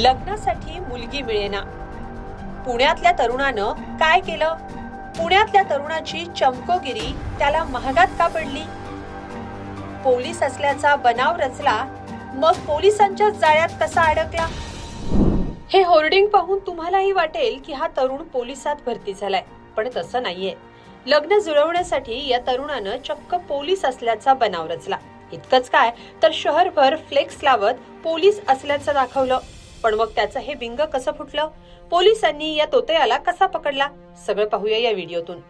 लग्नासाठी मुलगी मिळेना. पुण्यातल्या तरुणानं काय केलं? पुण्यातल्या तरुणाची चमकोगिरी त्याला महागात का पडली? पोलीस असल्याचा बनाव रचला, मग पोलिसांच्या जाळ्यात कसा अडकला? हे होर्डिंग पाहून तुम्हालाही वाटेल की हा तरुण पोलिसात भरती झालाय, पण तसं नाहीये. लग्न जुळवण्यासाठी या तरुणानं चक्क पोलीस असल्याचा बनाव रचला. इतकंच काय, तर शहरभर फ्लेक्स लावत पोलीस असल्याचं दाखवलं. पण मग त्याचं हे बिंग कसं फुटलं? पोलिसांनी या तोतयाला कसा पकडला? सगळं पाहूया या व्हिडिओतून.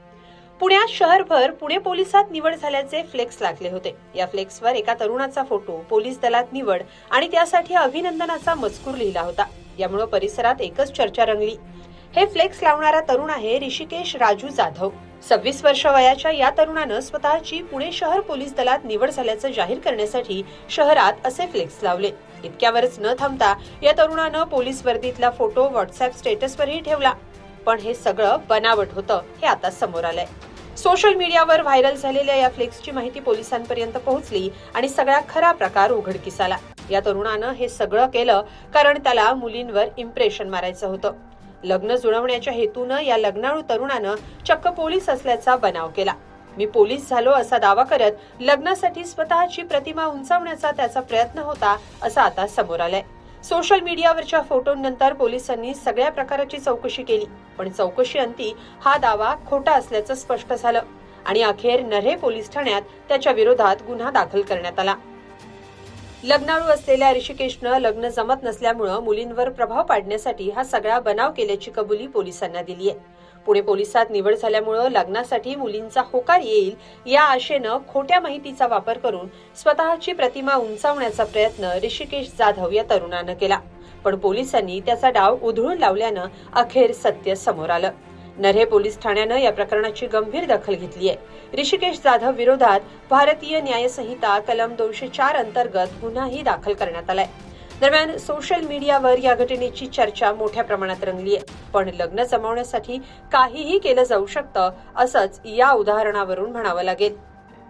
पुण्यात शहरभर पुणे पोलिसात निवड झाल्याचे फ्लेक्स लागले होते. या फ्लेक्सवर एका तरुणाचा फोटो, पोलीस दलात निवड आणि त्यासाठी अभिनंदनाचा मजकूर लिहिला होता. यामुळे परिसरात एकच चर्चा रंगली. हे फ्लेक्स लावणारा तरुण आहे ऋषिकेश राजू जाधव. 26 वर्ष वयाच्या या तरुणानं स्वतःची पुणे शहर पोलीस दलात निवड झाल्याचं जाहीर करण्यासाठी शहरात असे फ्लेक्स लावले. इतक्यावरच न थांबता या तरुणानं पोलीस वर्दीतला फोटो व्हॉट्सअप स्टेटसवरही ठेवला. पण हे सगळं बनावट होतं हे आता समोर आलंय. सोशल मीडियावर व्हायरल झालेल्या या फ्लेक्सची माहिती पोलिसांपर्यंत पोहोचली आणि सगळा खरा प्रकार उघडकीस आला. या तरुणानं हे सगळं केलं कारण त्याला मुलींवर इम्प्रेशन मारायचं होतं. लग्न जुळवण्याच्या हेतूनं या लग्नाळू तरुणानं चक्क पोलीस असल्याचा बनाव केला. मी पोलीस झालो असा दावा करत लग्नासाठी स्वतःची प्रतिमा उंचावण्याचा त्याचा प्रयत्न होता असं आता समोर आलंय. सोशल मीडियावरच्या फोटोंनंतर पोलिसांनी सगळ्या प्रकाराची चौकशी केली, पण चौकशी अंती हा दावा खोटा असल्याचं स्पष्ट झालं आणि अखेर नऱ्हे पोलीस ठाण्यात त्याच्या विरोधात गुन्हा दाखल करण्यात आला. लग्नाळू असलेल्या ऋषिकेशनं लग्न जमत नसल्यामुळं मुलींवर प्रभाव पाडण्यासाठी हा सगळा बनाव केल्याची कबुली पोलिसांना दिली आहे. पुणे पोलिसात निवड झाल्यामुळं लग्नासाठी मुलींचा होकार येईल या आशेनं खोट्या माहितीचा वापर करून स्वतःची प्रतिमा उंचावण्याचा प्रयत्न ऋषिकेश जाधव या तरुणानं केला. पण पोलिसांनी त्याचा डाव उधळून लावल्यानं अखेर सत्य समोर आलं. नऱ्हे पोलीस ठाण्यानं या प्रकरणाची गंभीर दखल घेतली आहे. ऋषिकेश जाधव विरोधात भारतीय न्याय संहिता कलम 204 अंतर्गत गुन्हाही दाखल करण्यात आलाय. दरम्यान सोशल मीडियावर या घटनेची चर्चा मोठ्या प्रमाणात रंगली आहे. पण लग्न जमवण्यासाठी काहीही केलं जाऊ शकतं असंच या उदाहरणावरून म्हणावं लागेल.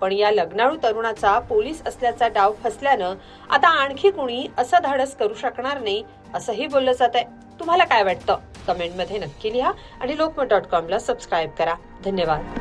पण या लग्नाळू तरुणाचा पोलीस असल्याचा डाव फसल्यानं आता आणखी कुणी असं धाडस करू शकणार नाही असंही बोललं जात आहे. तुम्हाला काय वाटतं? कमेंटमध्ये नक्की लिहा आणि lokmat.com ला सबस्क्राईब करा. धन्यवाद.